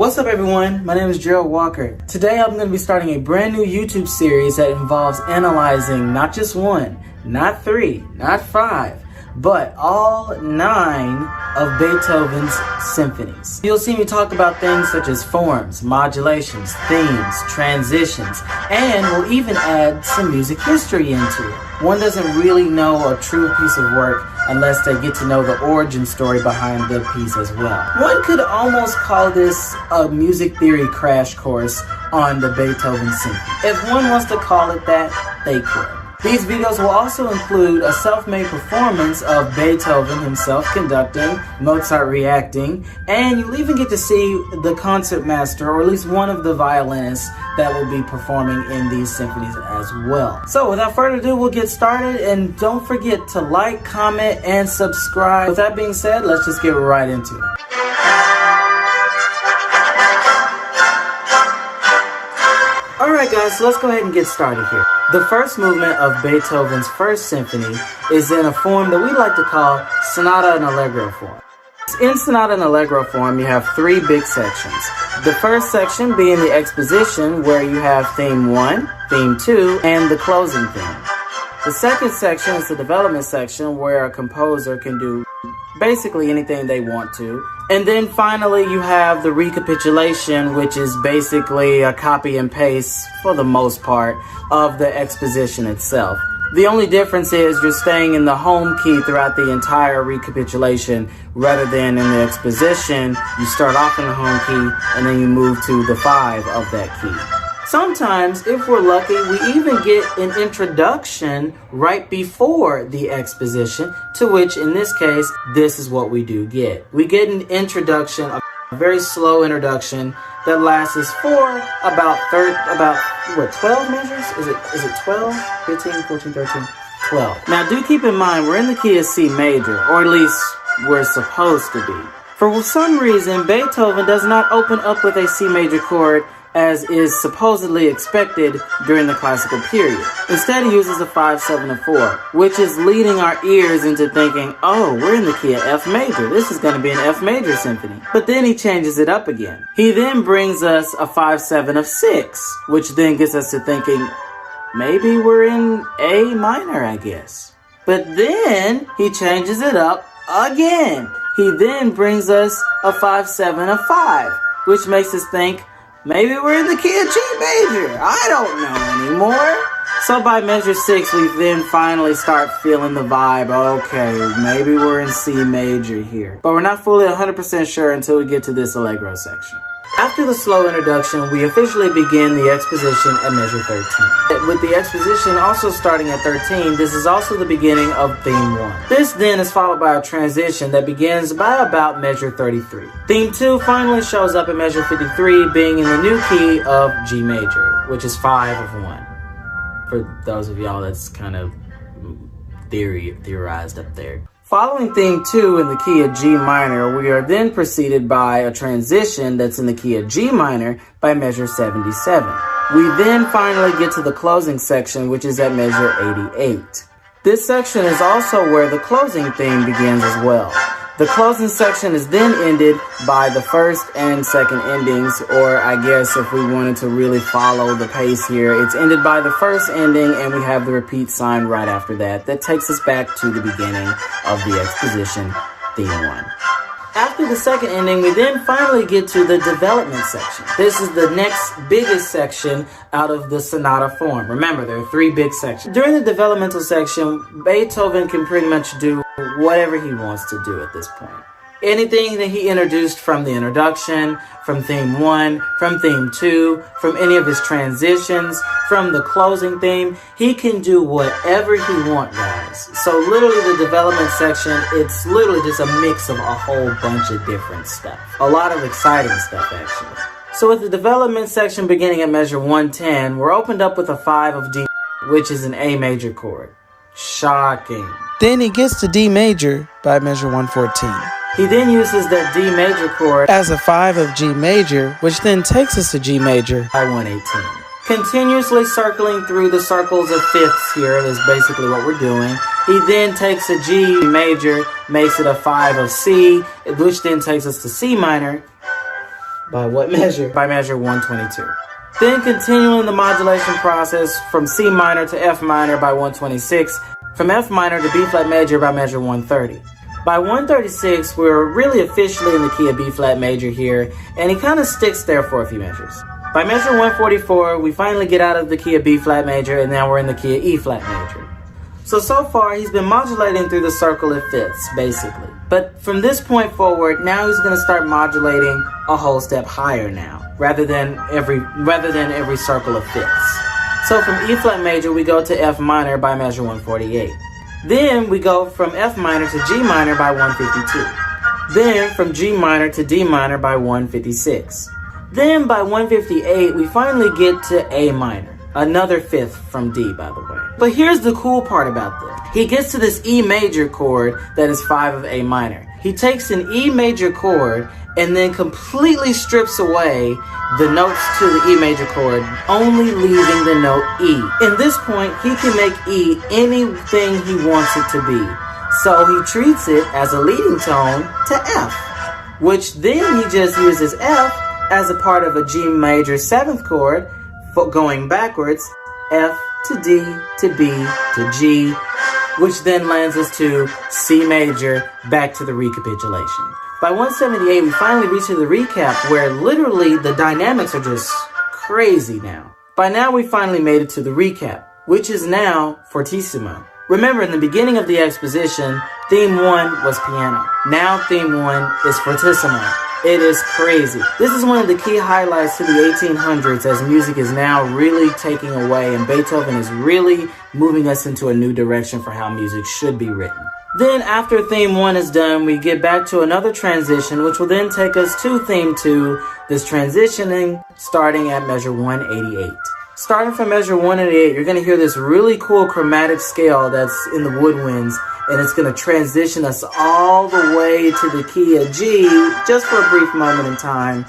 What's up everyone, my name is Jerald Walker. Today I'm going to be starting a brand new YouTube series that involves analyzing not just one, not three, not five, but all 9 of Beethoven's symphonies. You'll see me talk about things such as forms, modulations, themes, transitions, and we'll even add some music history into it. One doesn't really know a true piece of work unless they get to know the origin story behind the piece as well. One could almost call this a music theory crash course on the Beethoven Symphony. If one wants to call it that, they could. These videos will also include a self-made performance of Beethoven himself conducting, Mozart reacting, and you'll even get to see the concert master, or at least one of the violinists that will be performing in these symphonies as well. So without further ado, we'll get started, and don't forget to like, comment, and subscribe. With that being said, let's just get right into it. Alright guys, so let's go ahead and get started here. The first movement of Beethoven's First Symphony is in a form that we like to call Sonata and Allegro form. In Sonata and Allegro form, you have 3 big sections. The first section being the Exposition, where you have theme 1, theme 2, and the closing theme. The second section is the development section, where a composer can do basically anything they want to. And then finally you have the Recapitulation, which is basically a copy and paste, for the most part, of the Exposition itself. The only difference is you're staying in the home key throughout the entire Recapitulation, rather than in the Exposition, you start off in the home key and then you move to the 5 of that key. Sometimes, if we're lucky, we even get an introduction right before the Exposition, to which, in this case, this is what we do get. We get an introduction, a very slow introduction, that lasts for about 12 measures? Is it 12? 15, 14, 13, 12. Now, do keep in mind, we're in the key of C major, or at least we're supposed to be. For some reason, Beethoven does not open up with a C major chord, as is supposedly expected during the classical period. Instead, he uses a 5, 7, and 4, which is leading our ears into thinking, oh, we're in the key of F major. This is going to be an F major symphony. But then he changes it up again. He then brings us a 5, 7 of 6, which then gets us to thinking, maybe we're in A minor, I guess. But then he changes it up again. He then brings us a 5, 7 of 5, which makes us think, maybe we're in the key of G major. I don't know anymore. So by measure 6, we then finally start feeling the vibe. Okay, maybe we're in C major here. But we're not fully 100% sure until we get to this Allegro section. After the slow introduction, we officially begin the Exposition at measure 13. With the Exposition also starting at 13, this is also the beginning of theme 1. This then is followed by a transition that begins by about measure 33. Theme 2 finally shows up at measure 53, being in the new key of G major, which is 5 of 1. For those of y'all that's kind of theorized up there. Following theme 2 in the key of G minor, we are then preceded by a transition that's in the key of G minor by measure 77. We then finally get to the closing section, which is at measure 88. This section is also where the closing theme begins as well. The closing section is then ended by the first and second endings, or I guess if we wanted to really follow the pace here, it's ended by the first ending and we have the repeat sign right after that. That takes us back to the beginning of the Exposition, theme 1. After the second ending, we then finally get to the development section. This is the next biggest section out of the Sonata form. Remember, there are 3 big sections. During the developmental section, Beethoven can pretty much do whatever he wants to do at this point. Anything that he introduced from the introduction, from theme 1, from theme 2, from any of his transitions, from the closing theme, he can do whatever he wants, guys. So literally the development section, it's literally just a mix of a whole bunch of different stuff. A lot of exciting stuff, actually. So with the development section beginning at measure 110, we're opened up with a 5 of D, which is an A major chord. Shocking. Then he gets to D major by measure 114. He then uses that D major chord as a 5 of G major, which then takes us to G major by 118. Continuously circling through the circles of fifths here is basically what we're doing. He then takes a G major, makes it a 5 of C, which then takes us to C minor, By what measure? By measure 122. Then continuing the modulation process from C minor to F minor by 126, from F minor to B flat major by measure 130. By 136, we're really officially in the key of B flat major here, and he kind of sticks there for a few measures. By measure 144, we finally get out of the key of B flat major, and now we're in the key of E flat major. So far, he's been modulating through the circle of fifths, basically. But from this point forward, now he's going to start modulating a whole step higher now, rather than every circle of fifths. So from E flat major, we go to F minor by measure 148. Then we go from F minor to G minor by 152. Then from G minor to D minor by 156. Then by 158, we finally get to A minor. Another fifth from D, by the way. But here's the cool part about this. He gets to this E major chord that is 5 of A minor. He takes an E major chord and then completely strips away the notes to the E major chord, only leaving the note E. In this point, he can make E anything he wants it to be. So he treats it as a leading tone to F, which then he just uses F as a part of a G major 7th chord, going backwards, F to D to B to G, which then lands us to C major, back to the recapitulation. By 178, we finally reach to the recap, where literally the dynamics are just crazy now. By now, we finally made it to the recap, which is now fortissimo. Remember, in the beginning of the exposition, theme 1 was piano. Now theme 1 is fortissimo. It is crazy. This is one of the key highlights to the 1800s, as music is now really taking away, and Beethoven is really moving us into a new direction for how music should be written. Then after theme 1 is done, we get back to another transition, which will then take us to theme 2, this transitioning starting at measure 188. Starting from measure 188, you're going to hear this really cool chromatic scale that's in the woodwinds, and it's going to transition us all the way to the key of G, just for a brief moment in time,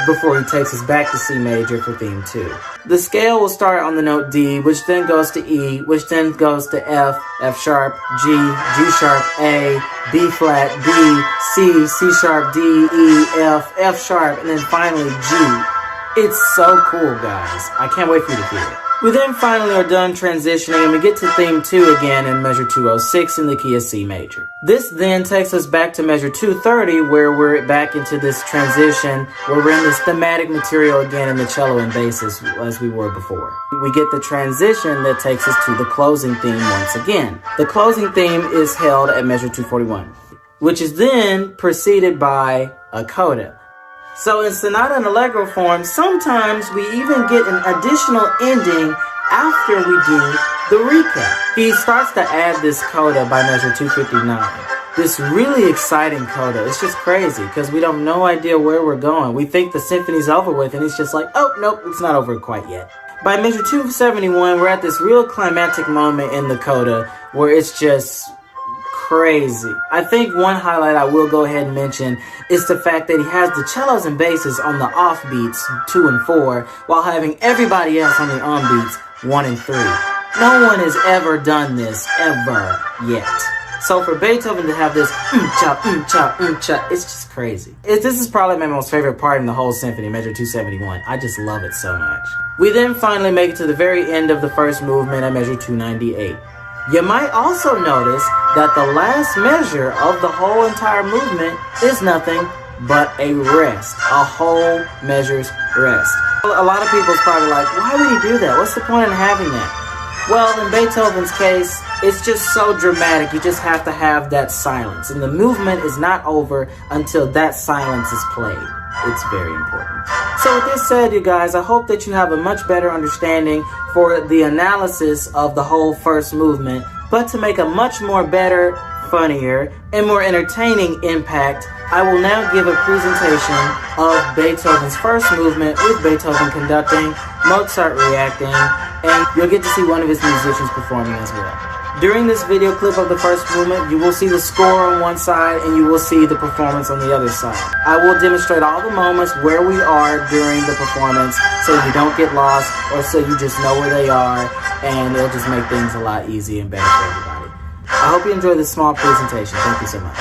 before he takes us back to C major for theme 2. The scale will start on the note D, which then goes to E, which then goes to F, F sharp, G, G sharp, A, B flat, B, C, C sharp, D, E, F, F sharp, and then finally G. It's so cool, guys. I can't wait for you to hear it. We then finally are done transitioning, and we get to theme 2 again in measure 206 in the key of C major. This then takes us back to measure 230, where we're back into this transition, where we're in this thematic material again in the cello and basses as we were before. We get the transition that takes us to the closing theme once again. The closing theme is held at measure 241, which is then preceded by a coda. So in sonata and allegro form, sometimes we even get an additional ending after we do the recap. He starts to add this coda by measure 259. This really exciting coda. It's just crazy because we don't no idea where we're going. We think the symphony's over with, and it's just like, oh, nope, it's not over quite yet. By measure 271, we're at this real climactic moment in the coda where it's just crazy. I think one highlight I will go ahead and mention is the fact that he has the cellos and basses on the offbeats 2 and 4, while having everybody else on the onbeats 1 and 3. No one has ever done this ever yet. So for Beethoven to have this cha, it's just crazy. This is probably my most favorite part in the whole symphony, measure 271. I just love it so much. We then finally make it to the very end of the first movement at measure 298. You might also notice that the last measure of the whole entire movement is nothing but a rest, a whole measure's rest. A lot of people's probably like, why would he do that? What's the point in having that? Well, in Beethoven's case, it's just so dramatic. You just have to have that silence, and the movement is not over until that silence is played. It's very important. So with this said, you guys, I hope that you have a much better understanding for the analysis of the whole first movement. But to make a much more better, funnier, and more entertaining impact, I will now give a presentation of Beethoven's first movement with Beethoven conducting, Mozart reacting, and you'll get to see one of his musicians performing as well. During this video clip of the first movement, you will see the score on one side and you will see the performance on the other side. I will demonstrate all the moments where we are during the performance so you don't get lost, or so you just know where they are, and it'll just make things a lot easier and better for everybody. I hope you enjoyed this small presentation. Thank you so much.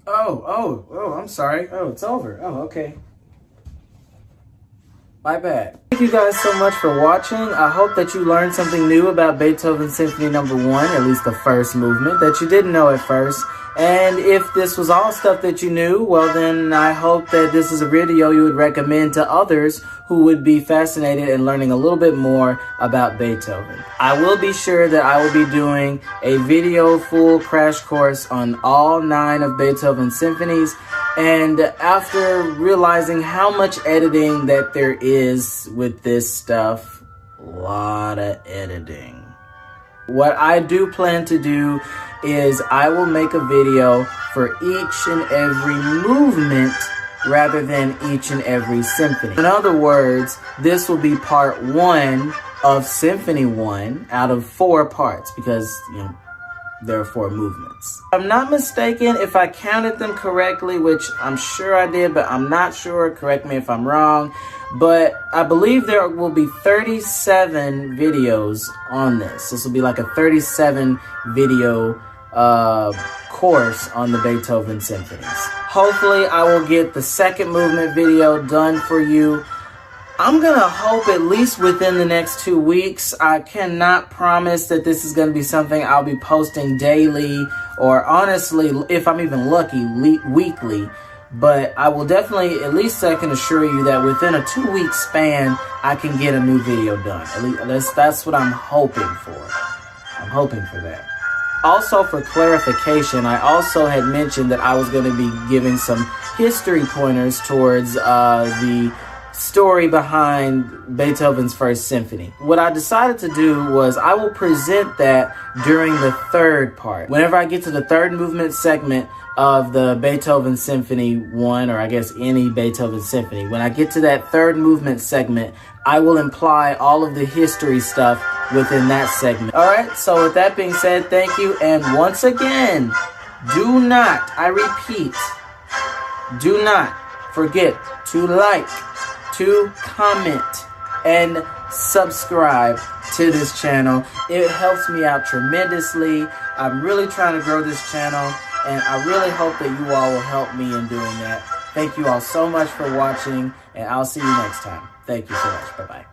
Oh, I'm sorry. Oh, it's over. Oh, okay. My bad. Thank you guys so much for watching. I hope that you learned something new about Beethoven Symphony No. 1, at least the first movement, that you didn't know at first. And if this was all stuff that you knew, well then I hope that this is a video you would recommend to others who would be fascinated in learning a little bit more about Beethoven. I will be sure that I will be doing a video full crash course on all 9 of Beethoven's symphonies. And after realizing how much editing that there is with this stuff, a lot of editing. What I do plan to do is I will make a video for each and every movement rather than each and every symphony. In other words, this will be part 1 of Symphony 1 out of 4 parts because, there are 4 movements. If I'm not mistaken, if I counted them correctly, which I'm sure I did, but I'm not sure, correct me if I'm wrong, but I believe there will be 37 videos on this. This will be like a 37 video course on the Beethoven symphonies. Hopefully I will get the second movement video done for you. I'm gonna hope at least within the next 2 weeks. I cannot promise that this is gonna be something I'll be posting daily or honestly, if I'm even lucky, weekly. But I will definitely, at least I can assure you that within a 2-week span, I can get a new video done. At least that's what I'm hoping for. I'm hoping for that. Also, for clarification, I also had mentioned that I was going to be giving some history pointers towards the story behind Beethoven's first symphony. What I decided to do was I will present that during the 3rd part. Whenever I get to the 3rd movement segment of the Beethoven Symphony 1, or I guess any Beethoven symphony, when I get to that 3rd movement segment, I will imply all of the history stuff within that segment. Alright, so with that being said, thank you, and once again, do not, I repeat, do not forget to like, to comment, and subscribe to this channel. It helps me out tremendously. I'm really trying to grow this channel, and I really hope that you all will help me in doing that. Thank you all so much for watching, and I'll see you next time. Thank you so much. Bye-bye.